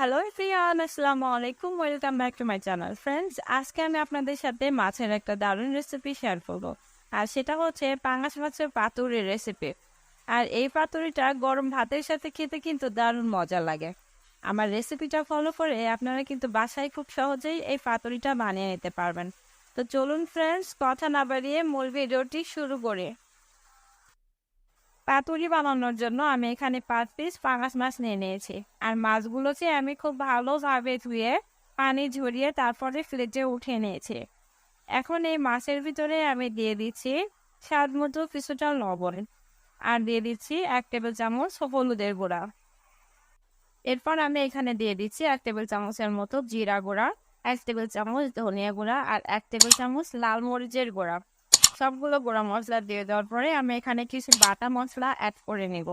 Hello everyone, আসসালামু আলাইকুম। Welcome back to my channel friends. আজকে আমি আপনাদের সাথে মাছের একটা দারুণ রেসিপি শেয়ার করব, আর সেটা হচ্ছে পাঙ্গাস মাছের পাতুরি রেসিপি। আর এই পাতুরিটা গরম ভাতের সাথে খেতে কিন্তু দারুণ মজা লাগে। আমার রেসিপিটা ফলো করে আপনারা কিন্তু বাসায় খুব সহজেই এই পাতুরিটা বানিয়ে নিতে পারবেন। তো চলুন ফ্রেন্ডস, কথা না বাড়িয়ে মূল ভিডিওটি শুরু করি। পাতুরি বানানোর জন্য আমি এখানে 5 পিস পাঙ্গাস মাছ নিয়ে নিয়েছি। আর মাছগুলোকে আমি খুব ভালোভাবে ধুয়ে পানি ঝরিয়ে তারপরে ফ্রিজে উঠিয়ে নিয়েছি। এখন এই মাছের ভিতরে আমি দিয়ে দিচ্ছি স্বাদ মতো কিছুটা লবণ, আর দিয়ে দিচ্ছি 1 টেবিল চামচ হলুদের গুঁড়া। এরপর আমি এখানে দিয়ে দিচ্ছি 1 টেবিল চামচের মতো জিরা গুঁড়া, 1 টেবিল চামচ ধনিয়া গুঁড়া, আর 1 টেবিল চামচ লাল মরিচের গুঁড়া। সবগুলো গুঁড়া মশলা দিয়ে দেওয়ার পরে আমি এখানে কিছু বাটা মশলা অ্যাড করে নেব।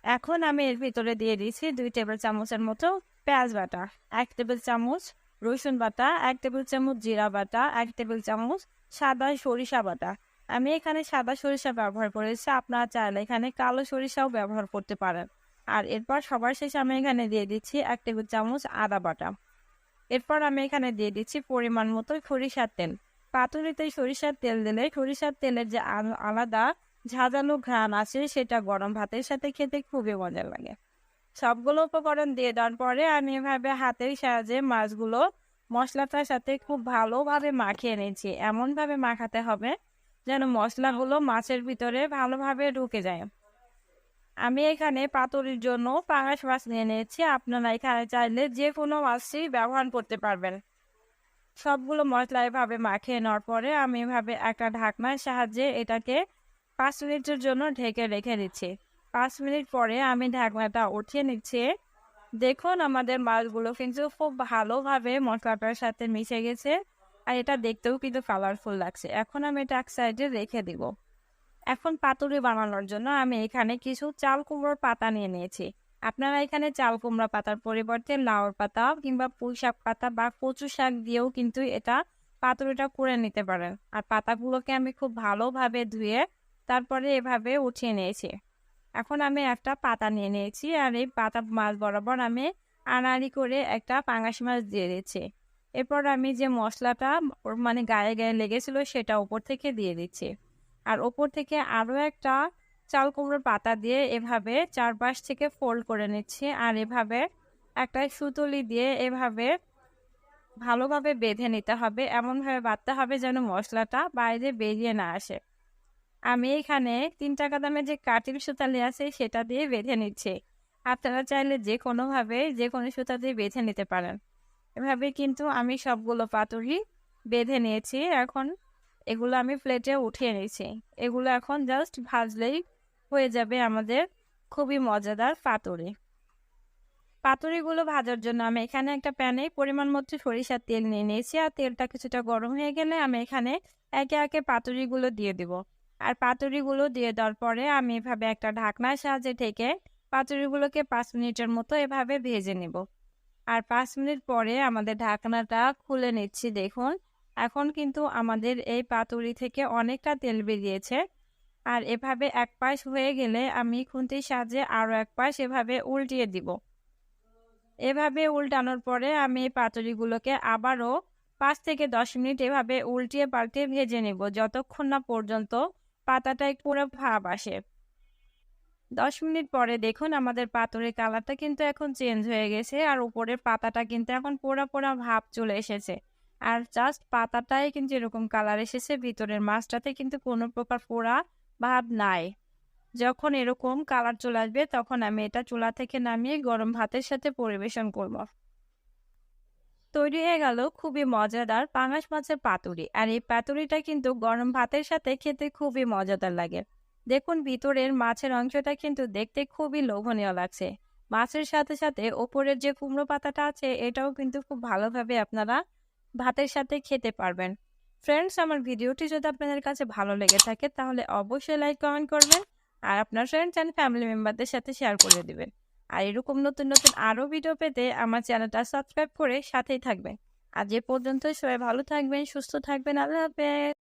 এখন আমি এর ভিতরে দিয়ে দিচ্ছি 2 টেবিল চামচের মতো পেঁয়াজ বাটা, 1 টেবিল চামচ রসুন বাটা, 1 টেবিল চামচ জিরা বাটা, 1 টেবিল চামচ সাদা সরিষা বাটা। আমি এখানে সাদা সরিষা ব্যবহার করেছি, আপনারা চাইলে এখানে কালো সরিষাও ব্যবহার করতে পারেন। আর এরপর সবার শেষে আমি এখানে দিয়ে দিচ্ছি 1 টেবিল চামচ আদা বাটা। এরপর আমি এখানে দিয়ে দিচ্ছি পরিমাণ মতো সরিষার তেল। পাতুরিতে সরিষার তেল দিলে সরিষার তেলের যে আলাদা ঝাঁঝালো ঘ্রাণ আছে, সেটা গরম ভাতের সাথে খেতে খুবই মজা লাগে। সবগুলো উপকরণ দিয়ে দেওয়ার পরে আমি এভাবে হাতের সাহায্যে মাছগুলো মশলাটার সাথে খুব ভালোভাবে মাখিয়ে নিয়েছি। এমনভাবে মাখাতে হবে যেন মশলাগুলো মাছের ভিতরে ভালোভাবে ঢুকে যায়। আমি এখানে পাতুরির জন্য পাঙ্গাস মাছ নিয়ে নিয়েছি। আপনারা এখানে চাইলে যে কোনো মাছই ব্যবহার করতে পারবেন। সবগুলো মশলা এভাবে মাখিয়ে নেওয়ার পরে আমি এভাবে একটা ঢাকনার সাহায্যে এটাকে 5 মিনিটের জন্য ঢেকে রেখে দিচ্ছি। 5 মিনিট পরে আমি ঢাকনাটা উঠিয়ে নিচ্ছি। দেখুন, আমাদের মাছগুলো কিন্তু খুব ভালোভাবে মশলাটার সাথে মিশে গেছে, আর এটা দেখতেও কিন্তু কালারফুল লাগছে। এখন আমি এটা এক সাইডে রেখে দিব। এখন পাতুরি বানানোর জন্য আমি এখানে কিছু চাল কুমড়োর পাতা নিয়ে নিয়েছি। আপনারা এখানে চাল কুমড়া পাতার পরিবর্তে লাউর পাতা কিংবা পুঁই শাক পাতা বা কচু শাক দিয়েও কিন্তু এটা পাতুরিটা করে নিতে পারেন। আর পাতাগুলোকে আমি খুব ভালোভাবে ধুয়ে তারপরে এভাবে উঠিয়ে নিয়েছি। এখন আমি একটা পাতা নিয়ে নিয়েছি, আর এই পাতা মাছ বরাবর আমি আড়াআড়ি করে একটা পাঙ্গাস মাছ দিয়ে দিচ্ছি। এরপর আমি যে মশলাটা মানে গায়ে গায়ে লেগেছিল সেটা উপর থেকে দিয়ে দিচ্ছি। আর ওপর থেকে আরও একটা চাল কুমড়োর পাতা দিয়ে এভাবে চারপাশ থেকে ফোল্ড করে নিচ্ছি। আর এভাবে একটা সুতলি দিয়ে এভাবে ভালোভাবে বেঁধে নিতে হবে। এমনভাবে বাঁধতে হবে যেন মশলাটা বাইরে বেরিয়ে না আসে। আমি এখানে 3 টাকা দামের যে কাটিং সুতালি আছে সেটা দিয়ে বেঁধে নিচ্ছি। আপনারা চাইলে যে কোনো সুতা দিয়ে বেঁধে নিতে পারেন। এভাবে কিন্তু আমি সবগুলো পাতুরি বেঁধে নিয়েছি। এখন এগুলো আমি প্লেটে উঠিয়ে নিয়েছি। এগুলো এখন জাস্ট ভাজলেই হয়ে যাবে আমাদের খুবই মজাদার পাতুরি। পাতুরিগুলো ভাজার জন্য আমি এখানে একটা প্যানে পরিমাণ মতো সরিষার তেল নিয়ে নিয়েছি। আর তেলটা কিছুটা গরম হয়ে গেলে আমি এখানে একে একে পাতুরিগুলো দিয়ে দিব। আর পাতুরিগুলো দিয়ে দেওয়ার পরে আমি এভাবে একটা ঢাকনার সাহায্যে ঢেকে পাতুরিগুলোকে 5 মিনিটের মতো এভাবে ভেজে নেব। আর 5 মিনিট পরে আমাদের ঢাকনাটা খুলে নিচ্ছি। দেখুন, এখন কিন্তু আমাদের এই পাতুরি থেকে অনেকটা তেল বেরিয়েছে। আর এভাবে এক পাশ হয়ে গেলে আমি খুন্তির সাহায্যে আরও এক পাশ এভাবে উল্টিয়ে দিব। এভাবে উল্টানোর পরে আমি এই পাতুরিগুলোকে আবারও 5 থেকে 10 মিনিট এভাবে উল্টিয়ে পাল্টে ভেজে নেব, যতক্ষণ না পর্যন্ত পাতাটায় পুরো ভাব আসে। 10 মিনিট পরে দেখুন আমাদের পাতুরির কালারটা কিন্তু এখন চেঞ্জ হয়ে গেছে, আর উপরের পাতাটা কিন্তু এখন পোড়া পোড়া ভাব চলে এসেছে। আর জাস্ট পাতাটাই কিন্তু এরকম কালার এসেছে, ভিতরের মাছটাতে কিন্তু কোনো প্রকার পোড়া ভাব নাই। যখন এরকম কালার চলে আসবে তখন আমি এটা চুলা থেকে নামিয়ে গরম ভাতের সাথে পরিবেশন করব। তৈরি হয়ে গেল খুবই মজাদার পাঙ্গাস মাছের পাতুরি। আর এই পাতুরিটা কিন্তু গরম ভাতের সাথে খেতে খুবই মজাদার লাগে। দেখুন, ভিতরের মাছের অংশটা কিন্তু দেখতে খুবই লোভনীয় লাগছে। মাছের সাথে সাথে ওপরের যে কুমড়ো পাতাটা আছে এটাও কিন্তু খুব ভালোভাবে আপনারা ভাতের সাথে খেতে পারবেন। ফ্রেন্ডস, আমার ভিডিওটি যদি আপনাদের কাছে ভালো লেগে থাকে তাহলে অবশ্যই লাইক কমেন্ট করবেন, আর আপনার ফ্রেন্ডস অ্যান্ড ফ্যামিলি মেম্বারদের সাথে শেয়ার করে দিবেন। আর এরকম নতুন নতুন আরও ভিডিও পেতে আমার চ্যানেলটা সাবস্ক্রাইব করে সাথেই থাকবেন। আজ এ পর্যন্ত, সবাই ভালো থাকবেন, সুস্থ থাকবেন। আল্লাহ হাফেজ।